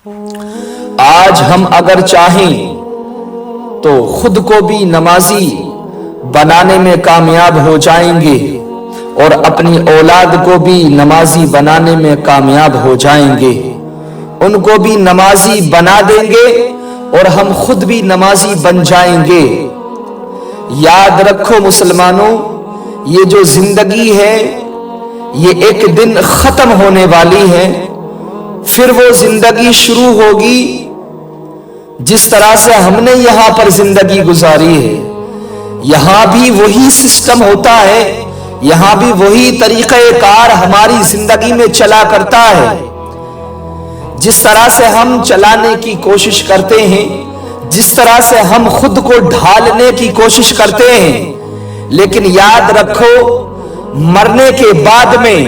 آج ہم اگر چاہیں تو خود کو بھی نمازی بنانے میں کامیاب ہو جائیں گے اور اپنی اولاد کو بھی نمازی بنانے میں کامیاب ہو جائیں گے، ان کو بھی نمازی بنا دیں گے اور ہم خود بھی نمازی بن جائیں گے۔ یاد رکھو مسلمانوں، یہ جو زندگی ہے یہ ایک دن ختم ہونے والی ہے، پھر وہ زندگی شروع ہوگی جس طرح سے ہم نے یہاں پر زندگی گزاری ہے۔ یہاں بھی وہی سسٹم ہوتا ہے، یہاں بھی وہی طریقہ کار ہماری زندگی میں چلا کرتا ہے۔ جس طرح سے ہم چلانے کی کوشش کرتے ہیں، جس طرح سے ہم خود کو ڈھالنے کی کوشش کرتے ہیں، لیکن یاد رکھو مرنے کے بعد میں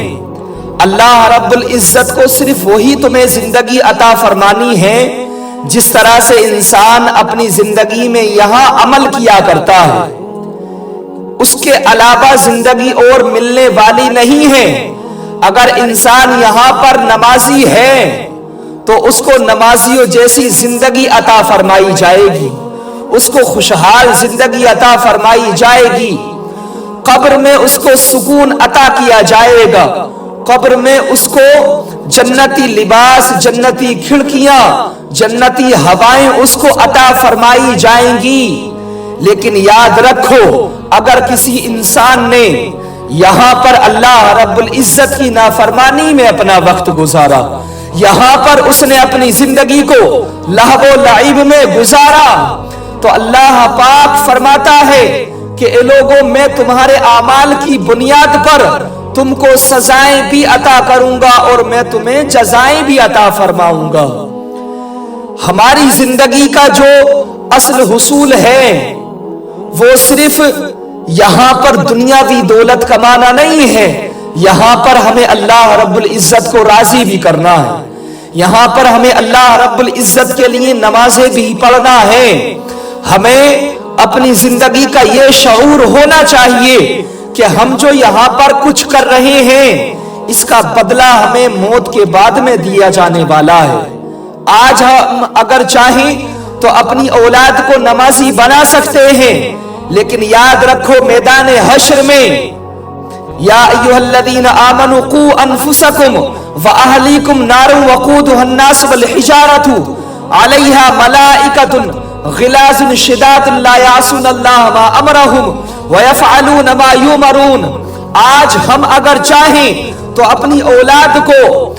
اللہ رب العزت کو صرف وہی تمہیں زندگی عطا فرمانی ہے جس طرح سے انسان اپنی زندگی میں یہاں عمل کیا کرتا ہے، اس کے علاوہ زندگی اور ملنے والی نہیں ہے۔ اگر انسان یہاں پر نمازی ہے تو اس کو نمازیوں جیسی زندگی عطا فرمائی جائے گی، اس کو خوشحال زندگی عطا فرمائی جائے گی، قبر میں اس کو سکون عطا کیا جائے گا، قبر میں اس کو جنتی لباس، جنتی کھڑکیاں، جنتی ہوائیں اس کو عطا فرمائی جائیں گی۔ لیکن یاد رکھو اگر کسی انسان نے یہاں پر اللہ رب العزت کی نافرمانی میں اپنا وقت گزارا، یہاں پر اس نے اپنی زندگی کو لہو و لعب میں گزارا، تو اللہ پاک فرماتا ہے کہ اے لوگوں میں تمہارے اعمال کی بنیاد پر تم کو سزائیں بھی عطا کروں گا اور میں تمہیں جزائیں بھی عطا فرماؤں گا۔ ہماری زندگی کا جو اصل حصول ہے وہ صرف یہاں پر دنیاوی دولت کمانا نہیں ہے، یہاں پر ہمیں اللہ رب العزت کو راضی بھی کرنا ہے، یہاں پر ہمیں اللہ رب العزت کے لیے نمازیں بھی پڑھنا ہے۔ ہمیں اپنی زندگی کا یہ شعور ہونا چاہیے کہ ہم جو یہاں پر کچھ کر رہے ہیں اس کا بدلہ ہمیں موت کے بعد میں دیا جانے والا ہے۔ آج ہم اگر چاہیں تو اپنی اولاد کو نمازی بنا سکتے ہیں، لیکن یاد رکھو میدان حشر میں یا ایھا الذین آمنوا قوا انفسکم واہلیکم نارا وقودھا الناس والحجارۃ علیہا ملائکۃ غلاظ شداد لا یعصون اللہ ما امرہم ویفعلون ما یؤمرون۔ آج ہم اگر چاہیں تو اپنی اولاد کو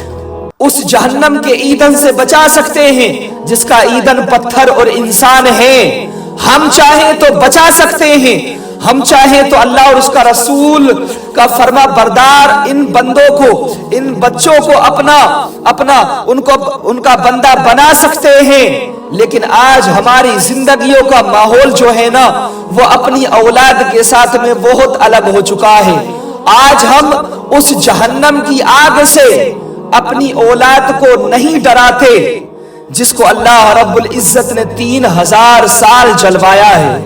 اس جہنم کے ایندھن سے بچا سکتے ہیں جس کا ایندھن پتھر اور انسان ہے۔ ہم چاہیں تو بچا سکتے ہیں، ہم چاہیں تو اللہ اور اس کا رسول کا فرما بردار ان بندوں کو، ان بچوں کو ان کا بندہ بنا سکتے ہیں۔ لیکن آج ہماری زندگیوں کا ماحول جو ہے نا وہ اپنی اولاد کے ساتھ میں بہت الگ ہو چکا ہے۔ آج ہم اس جہنم کی آگ سے اپنی اولاد کو نہیں ڈراتے جس کو اللہ رب العزت نے 3000 سال جلوایا ہے،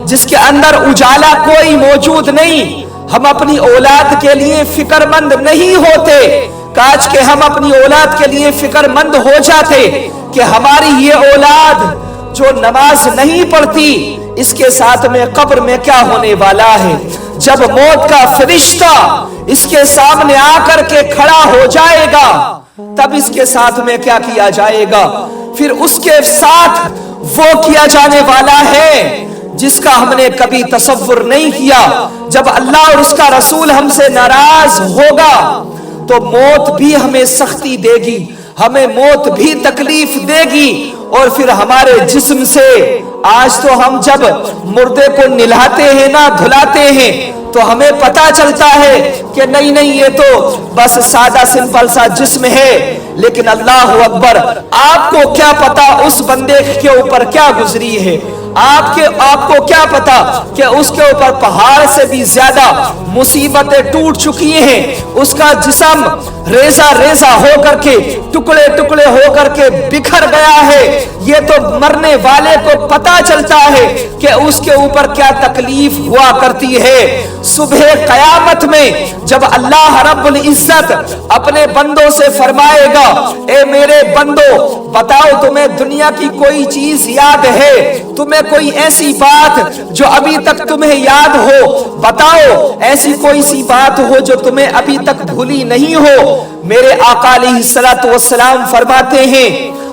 جس کے اندر اجالا کوئی موجود نہیں۔ ہم اپنی اولاد کے لیے فکر مند نہیں ہوتے۔ کاش کہ ہم اپنی اولاد کے لیے فکر مند ہو جاتے کہ ہماری یہ اولاد جو نماز نہیں پڑھتی اس کے ساتھ میں قبر میں کیا ہونے والا ہے۔ جب موت کا فرشتہ اس کے سامنے آ کر کے کھڑا ہو جائے گا تب اس کے ساتھ میں کیا کیا جائے گا، پھر اس کے ساتھ وہ کیا جانے والا ہے جس کا ہم نے کبھی تصور نہیں کیا۔ جب اللہ اور اس کا رسول ہم سے ناراض ہوگا تو موت بھی ہمیں سختی دے گی، ہمیں موت بھی تکلیف دے گی، اور پھر ہمارے جسم سے آج تو ہم جب مردے کو نہلاتے ہیں نا دھلاتے ہیں تو ہمیں پتا چلتا ہے کہ نہیں یہ تو بس سادہ سمپل سا جسم ہے، لیکن اللہ اکبر، آپ کو کیا پتا اس بندے کے اوپر کیا گزری ہے، آپ کو کیا پتا کہ اس کے اوپر پہاڑ سے بھی زیادہ مصیبتیں ٹوٹ چکی ہیں، اس کا جسم ریزہ ریزہ ہو کر کے ٹکڑے ٹکڑے ہو کر کے بکھر گیا ہے۔ یہ تو مرنے والے کو پتا چلتا ہے کہ اس کے اوپر کیا تکلیف ہوا کرتی ہے۔ صبح قیامت میں جب اللہ رب العزت اپنے بندوں سے فرمائے گا، اے میرے بندو بتاؤ تمہیں دنیا کی کوئی چیز یاد ہے؟ تمہیں کوئی ایسی بات جو ابھی تک تمہیں یاد ہو؟ بتاؤ ایسی کوئی سی بات ہو جو تمہیں ابھی تک بھولی نہیں ہو؟ میرے آقا علیہ الصلوۃ والسلام فرماتے ہیں،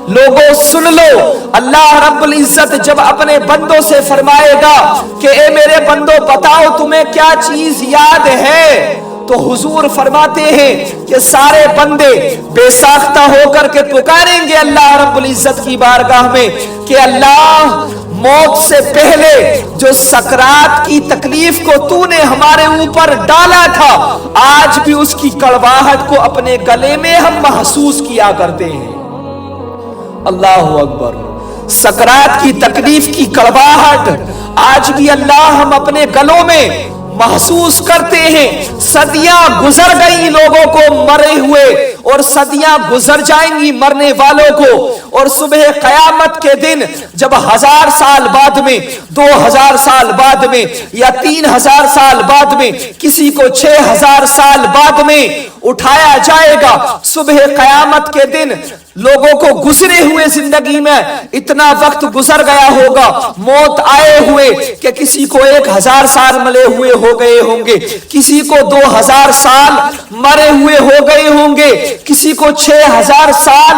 لوگوں سن لو، اللہ رب العزت جب اپنے بندوں سے فرمائے گا کہ اے میرے بندوں بتاؤ تمہیں کیا چیز یاد ہے، تو حضور فرماتے ہیں کہ سارے بندے بے ساختہ ہو کر کے پکاریں گے اللہ رب العزت کی بارگاہ میں کہ اللہ، موت سے پہلے جو سکرات کی تکلیف کو تو نے ہمارے اوپر ڈالا تھا، آج بھی اس کی کڑواہٹ کو اپنے گلے میں ہم محسوس کیا کرتے ہیں۔ اللہ اکبر، سکرات کی تکلیف کی کڑواہٹ آج بھی اللہ ہم اپنے گلوں میں محسوس کرتے ہیں۔ صدیاں گزر گئی لوگوں کو مرے ہوئے، اور صدیاں گزر جائیں گی مرنے والوں کو، اور صبح قیامت کے دن جب 1000 سال بعد میں، 2000 سال بعد میں، یا 3000 سال بعد میں، کسی کو 6000 سال بعد میں اٹھایا جائے گا، صبح قیامت کے دن لوگوں کو گزرے ہوئے زندگی میں اتنا وقت گزر گیا ہوگا، موت آئے ہوئے کہ کسی کو 1000 سال ملے ہوئے ہو گئے ہوں گے، کسی کو 2000 سال مرے ہوئے ہو گئے ہوں گے، کسی کو 6000 سال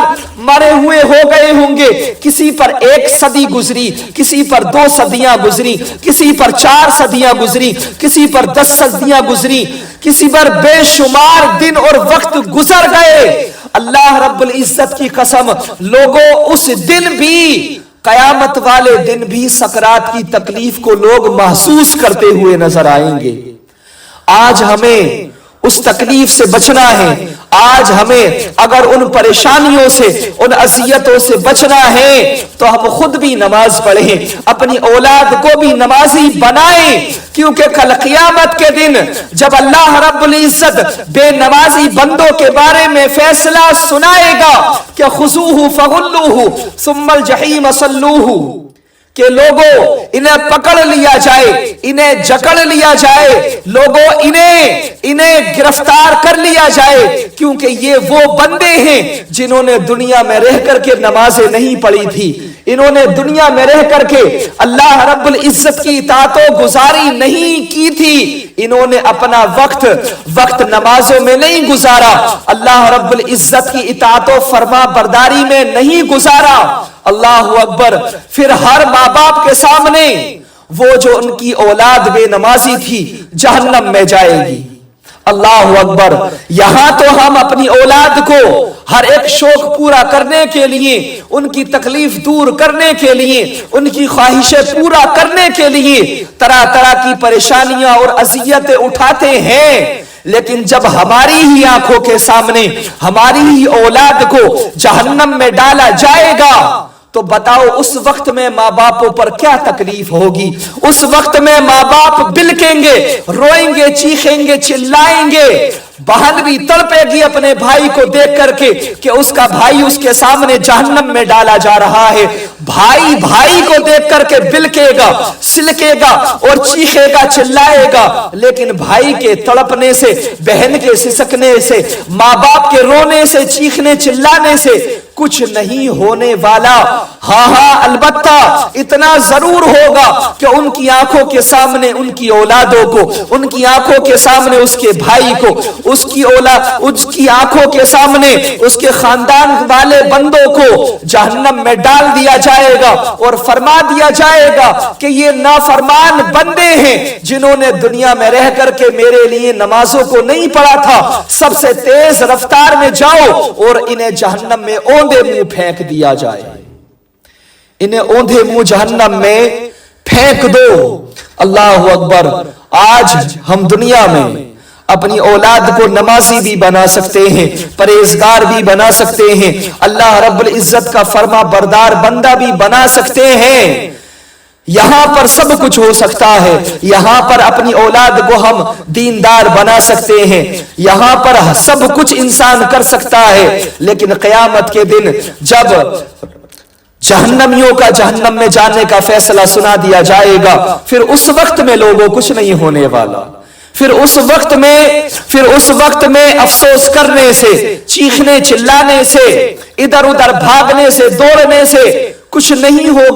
مرے ہوئے ہو گئے ہوں گے، کسی پر 1 صدی گزری، کسی پر 2 صدیاں گزری، کسی پر 4 صدیاں گزری، کسی پر 10 صدیاں گزری، کسی پر بے شمار دن اور وقت گزر گئے۔ اللہ رب العزت کی قسم، لوگوں اس دن بھی، قیامت والے دن بھی سکرات کی تکلیف کو لوگ محسوس کرتے ہوئے نظر آئیں گے۔ آج ہمیں اس تکلیف سے بچنا ہے، آج ہمیں اگر ان پریشانیوں سے، ان اذیتوں سے بچنا ہے تو ہم خود بھی نماز پڑھیں، اپنی اولاد کو بھی نمازی بنائیں، کیونکہ کل قیامت کے دن جب اللہ رب العزت بے نمازی بندوں کے بارے میں فیصلہ سنائے گا کہ خذوہ فغلوہ ثم الجحیم صلوہ، کہ لوگوں انہیں پکڑ لیا جائے، انہیں جکڑ لیا جائے، لوگوں انہیں گرفتار کر لیا جائے، کیونکہ یہ وہ بندے ہیں جنہوں نے دنیا میں رہ کر کے نمازیں نہیں پڑھی تھی، انہوں نے دنیا میں رہ کر کے اللہ رب العزت کی اطاعت و گزاری نہیں کی تھی، انہوں نے اپنا وقت نمازوں میں نہیں گزارا، اللہ رب العزت کی اطاعت و فرما برداری میں نہیں گزارا۔ اللہ اکبر، پھر ہر ماں باپ کے سامنے وہ جو ان کی اولاد بے نمازی تھی جہنم میں جائے گی۔ اللہ اکبر، یہاں تو ہم اپنی اولاد کو ہر ایک شوق پورا کرنے کے لیے، ان کی تکلیف دور کرنے کے لیے، ان کی خواہشیں پورا کرنے کے لیے طرح طرح کی پریشانیاں اور اذیتیں اٹھاتے ہیں، لیکن جب ہماری ہی آنکھوں کے سامنے ہماری ہی اولاد کو جہنم میں ڈالا جائے گا تو بتاؤ اس وقت میں ماں باپوں پر کیا تکلیف ہوگی؟ اس وقت میں ماں باپ بلکیں گے، روئیں گے، چیخیں گے، چلائیں گے، بہن بھی تڑپے گی اپنے بھائی کو دیکھ کر کے کہ اس کا بھائی اس کے سامنے جہنم میں ڈالا جا رہا ہے، بھائی بھائی کو دیکھ کر کے بلکے گا، سلکے گا اور چیخے گا، چلائے گا، لیکن بھائی کے تڑپنے سے، بہن کے سسکنے سے، ماں باپ کے رونے سے، چیخنے چلانے سے کچھ نہیں ہونے والا۔ ہاں البتہ اتنا ضرور ہوگا کہ ان کی آنکھوں کے سامنے ان کی اولادوں کو، ان کی آنکھوں کے سامنے اس کے بھائی کو، اس کی اولاد، اس کی آنکھوں کے سامنے اس کے خاندان والے بندوں کو جہنم میں ڈال دیا جائے گا اور فرما دیا جائے گا کہ یہ نافرمان بندے ہیں جنہوں نے دنیا میں رہ کر کے میرے لیے نمازوں کو نہیں پڑھا تھا، سب سے تیز رفتار میں جاؤ اور انہیں جہنم میں اوندے منہ پھینک دیا جائے، انہیں اوندے منہ جہنم میں پھینک دو۔ اللہ اکبر، آج ہم دنیا میں اپنی اولاد کو نمازی بھی بنا سکتے ہیں، پرہیزگار بھی بنا سکتے ہیں، اللہ رب العزت کا فرما بردار بندہ بھی بنا سکتے ہیں، یہاں پر سب کچھ ہو سکتا ہے، یہاں پر اپنی اولاد کو ہم دیندار بنا سکتے ہیں، یہاں پر سب کچھ انسان کر سکتا ہے، لیکن قیامت کے دن جب جہنمیوں کا جہنم میں جانے کا فیصلہ سنا دیا جائے گا، پھر اس وقت میں لوگوں کچھ نہیں ہونے والا، پھر اس وقت میں افسوس کرنے سے، چیخنے چلانے سے، ادھر ادھر بھاگنے سے، دوڑنے سے کچھ نہیں ہوگا۔